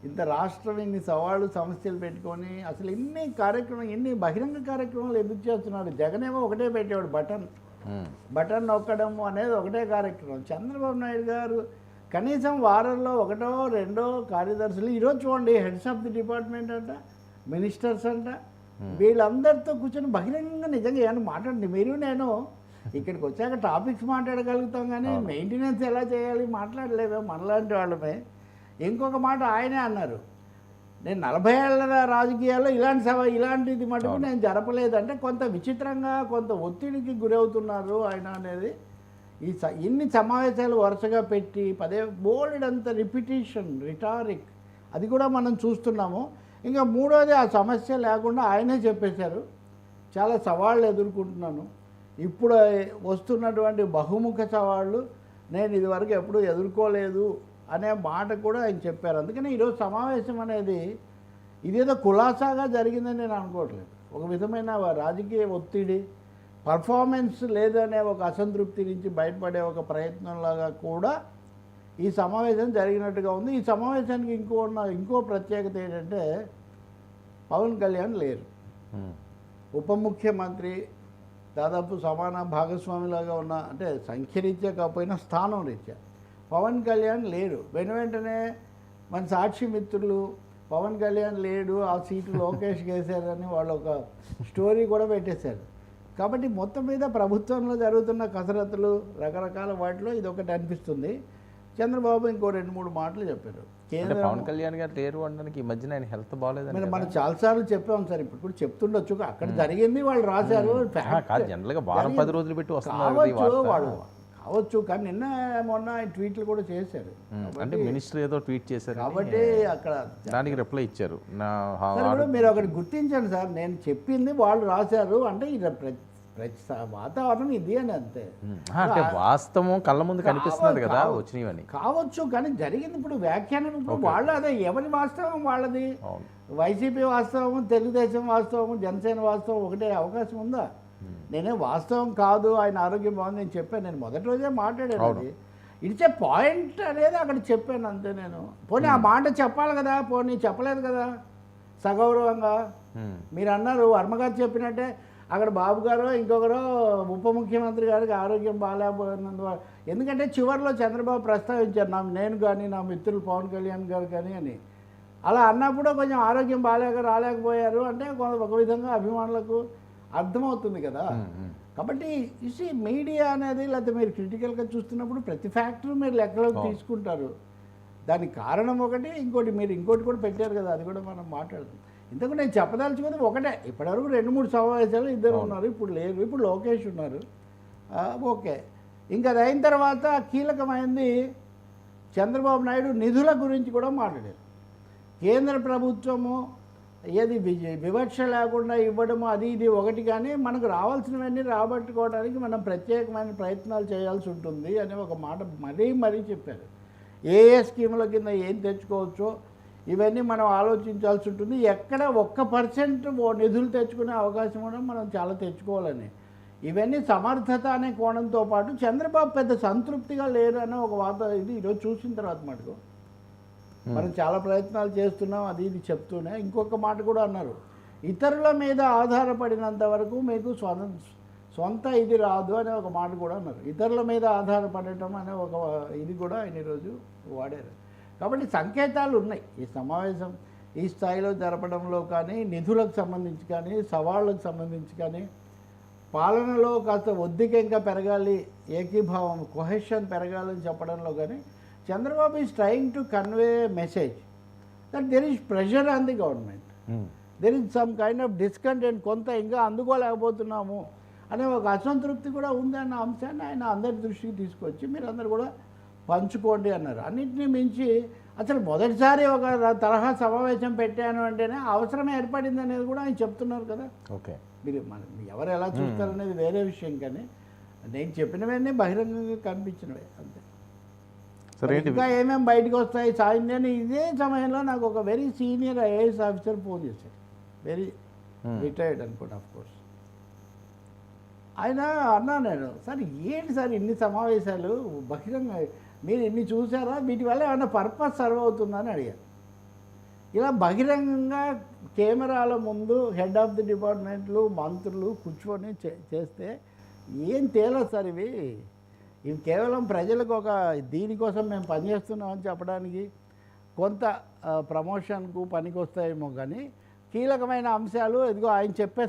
ఇంత రాష్ట్రం ఇన్ని సవాళ్ళు సమస్యలు పెట్టుకొని అసలు ఇన్ని కార్యక్రమం ఎన్ని బహిరంగ కార్యక్రమాలు ఎందుకు చేస్తున్నాడు? జగనేమో ఒకటే పెట్టేవాడు, బటన్ నొక్కడం అనేది ఒకటే కార్యక్రమం. చంద్రబాబు నాయుడు గారు కనీసం వారంలో ఒకటో రెండో కార్యదర్శులు, ఈరోజు చూడండి హెడ్స్ ఆఫ్ ది డిపార్ట్మెంట్ అంట, మినిస్టర్స్ అంట, వీళ్ళందరితో కూర్చొని బహిరంగంగా నిజంగా ఏమైనా మాట్లాడండి. మీరు నేను ఇక్కడికి వచ్చాక టాపిక్స్ మాట్లాడగలుగుతాం కానీ మెయింటెనెన్స్ ఎలా చేయాలి మాట్లాడలేము మనలాంటి వాళ్ళమే. ఇంకొక మాట ఆయనే అన్నారు, నేను 40 ఏళ్ళ రాజకీయాల్లో ఇలాంటిది మటుకు నేను జరపలేదంటే కొంత విచిత్రంగా కొంత ఒత్తిడికి గురవుతున్నారు ఆయన అనేది. ఇన్ని సమావేశాలు వరుసగా పెట్టి బోల్డ్ అంత రిపిటేషన్, రిటారిక్, అది కూడా మనం చూస్తున్నాము. ఇంకా మూడోది ఆ సమస్య లేకుండా ఆయనే చెప్పేశారు, చాలా సవాళ్ళు ఎదుర్కొంటున్నాను, ఇప్పుడు వస్తున్నటువంటి బహుముఖ సవాళ్ళు నేను ఇదివరకు ఎప్పుడూ ఎదుర్కోలేదు అనే మాట కూడా ఆయన చెప్పారు. అందుకని ఈరోజు సమావేశం అనేది ఇదేదో కులాసాగా జరిగిందని నేను అనుకోవట్లేదు. ఒక విధమైన రాజకీయ ఒత్తిడి, పర్ఫార్మెన్స్ లేదనే ఒక అసంతృప్తి నుంచి బయటపడే ఒక ప్రయత్నంలాగా కూడా ఈ సమావేశం జరిగినట్టుగా ఉంది. ఈ సమావేశానికి ఇంకో ప్రత్యేకత ఏంటంటే పవన్ కళ్యాణ్ లేరు. ఉప ముఖ్యమంత్రి దాదాపు సమాన భాగస్వామిలాగా ఉన్న, అంటే సంఖ్యరీత్యా కాకపోయినా స్థానం రీత్యా పవన్ కళ్యాణ్ లేరు. వెంటనే మన సాక్షి మిత్రులు పవన్ కళ్యాణ్ లేడు, ఆ సీటు లోకేష్కి వేశారని వాళ్ళు ఒక స్టోరీ కూడా పెట్టేశారు. కాబట్టి మొత్తం మీద ప్రభుత్వంలో జరుగుతున్న కసరత్తులు రకరకాల వాటిలో ఇది ఒకటి అనిపిస్తుంది. చంద్రబాబు ఇంకో 2-3 మాటలు చెప్పారు. పవన్ కళ్యాణ్ గారు లేరు అనడానికి ఈ మధ్యన ఆయన హెల్త్ బాగాలేదని మనం చాలాసార్లు చెప్పాం సార్, ఇప్పుడు కూడా చెప్తుండొచ్చు. అక్కడ జరిగింది వాళ్ళు రాశారు, జనరల్గా వారం 10 రోజులు పెట్టి కావచ్చు, కానీ నిన్న మొన్న ఆయన ట్వీట్లు కూడా చేశారు. అంటే మినిస్టర్ ఏదో ట్వీట్ చేశారు కాబట్టి అక్కడ దానికి రిప్లై ఇచ్చారు. మీరు ఒకటి గుర్తించండి సార్, నేను చెప్పింది వాళ్ళు రాశారు అంటే వాతావరణం ఇది అని అంతే. అంటే వాస్తవం కళ్ళ ముందు కనిపిస్తున్నది కదా వచ్చినవని కావచ్చు, కానీ జరిగింది ఇప్పుడు వ్యాఖ్యానం వాళ్ళు అదే ఎవరి వాస్తవం వాళ్ళది. వైసీపీ వాస్తవం, తెలుగుదేశం వాస్తవం, జనసేన వాస్తవం ఒకటే అవకాశం ఉందా? నేనే వాస్తవం కాదు, ఆయన ఆరోగ్యం బాగుంది నేను చెప్పాను. నేను మొదటి రోజే మాట్లాడాను, అది ఇచ్చే పాయింట్ అనేది అక్కడ చెప్పాను అంతే. నేను పోనీ ఆ మాట చెప్పాలి కదా, పోనీ చెప్పలేదు కదా సగౌరవంగా. మీరు అన్నారు వర్మగారు చెప్పినట్టే అక్కడ బాబు గారు ఇంకొకరు ఉప ముఖ్యమంత్రి గారికి ఆరోగ్యం బాగాలేకపోయినందువల్ల, ఎందుకంటే చివరిలో చంద్రబాబు ప్రస్తావించారు నేను కానీ నా మిత్రులు పవన్ కళ్యాణ్ గారు కానీ అని. అలా అన్నప్పుడు కొంచెం ఆరోగ్యం రాలేకపోయారు అంటే ఒక విధంగా అభిమానులకు అర్థమవుతుంది కదా. కాబట్టి ఇసి మీడియా అనేది లేకపోతే మీరు క్రిటికల్గా చూస్తున్నప్పుడు ప్రతి ఫ్యాక్టరీ మీరు లెక్కలోకి తీసుకుంటారు. దానికి కారణం ఒకటి, మీరు ఇంకోటి కూడా పెట్టారు కదా, అది కూడా మనం మాట్లాడుతాం. ఇంతకు నేను చెప్పదలుచుకుంది ఒకటే, ఇప్పటివరకు 2-3 సమావేశాలు ఇద్దరు ఉన్నారు, ఇప్పుడు లేరు, ఇప్పుడు లోకేష్ ఉన్నారు. ఓకే, ఇంకా అది అయిన తర్వాత కీలకమైంది చంద్రబాబు నాయుడు నిధుల గురించి కూడా మాట్లాడారు. కేంద్ర ప్రభుత్వము ఏది వివక్ష లేకుండా ఇవ్వడము అది ఇది ఒకటి, కానీ మనకు రావాల్సినవన్నీ రాబట్టుకోవడానికి మనం ప్రత్యేకమైన ప్రయత్నాలు చేయాల్సి ఉంటుంది అనే ఒక మాట మరీ చెప్పారు. ఏ స్కీముల కింద ఏం తెచ్చుకోవచ్చో ఇవన్నీ మనం ఆలోచించాల్సి ఉంటుంది. ఎక్కడ 1% నిధులు తెచ్చుకునే అవకాశం కూడా మనం చాలా తెచ్చుకోవాలని. ఇవన్నీ సమర్థత అనే కోణంతో పాటు చంద్రబాబు పెద్ద సంతృప్తిగా లేరు అనే ఒక ఇది ఈరోజు చూసిన తర్వాత మటుకు మనం చాలా ప్రయత్నాలు చేస్తున్నాం అది ఇది చెప్తూనే ఇంకొక మాట కూడా అన్నారు, ఇతరుల మీద ఆధారపడినంత వరకు మీకు సొంత ఇది రాదు అనే ఒక మాట కూడా అన్నారు. ఇతరుల మీద ఆధారపడటం అనే ఒక ఇది కూడా ఆయన ఈరోజు వాడారు. కాబట్టి సంకేతాలు ఉన్నాయి ఈ సమావేశం ఈ స్థాయిలో జరపడంలో, కానీ నిధులకు సంబంధించి కానీ సవాళ్ళకు సంబంధించి కానీ పాలనలో కాస్త ఒద్దిక ఇంకా పెరగాలి, ఏకీభావం కొహెషన్ పెరగాలని చెప్పడంలో కానీ Chandrababu is trying to convey message that there is pressure on the government, there is some kind of discontent, కొంత ఇంకా అందుకోలేకపోతున్నాము అనే ఒక అసంతృప్తి కూడా ఉందన్న అంశాన్ని ఆయన అందరి దృష్టికి తీసుకొచ్చి మీరందరూ కూడా పంచుకోండి అన్నారు. అన్నింటినీ మించి అసలు మొదటిసారి ఒక తరహా సమావేశం పెట్టాను అంటేనే అవసరం ఏర్పడింది అనేది కూడా ఆయన చెప్తున్నారు కదా. ఓకే, మీరు ఎవరు ఎలా చూస్తారనేది వేరే విషయం, కానీ నేను చెప్పినవన్నీ బహిరంగంగా కనిపించినవే అంతే. ఇంకా ఏమేమి బయటకు వస్తాయి సాయంత్రం. ఇదే సమయంలో నాకు ఒక very senior IAS officer phone చేశారు, వెరీ రిటైర్డ్ అనుకోండి ఆఫ్ కోర్స్. ఆయన అన్నా నేను సార్ ఏంటి సార్ ఇన్ని సమావేశాలు బహిరంగ మీరు ఇన్ని చూసారా, వీటి వల్ల ఏమైనా పర్పస్ సర్వ్ అవుతుందని అడిగారు. ఇలా బహిరంగంగా కెమెరాల ముందు హెడ్ ఆఫ్ ది డిపార్ట్మెంట్లు మంత్రులు కూర్చొని చేస్తే ఏం తేలదు సార్ ఇవి కేవలం ప్రజలకు ఒక దీనికోసం మేము పనిచేస్తున్నామని చెప్పడానికి కొంత ప్రమోషన్కు పనికి వస్తాయేమో కానీ కీలకమైన అంశాలు ఇదిగో ఆయన చెప్పే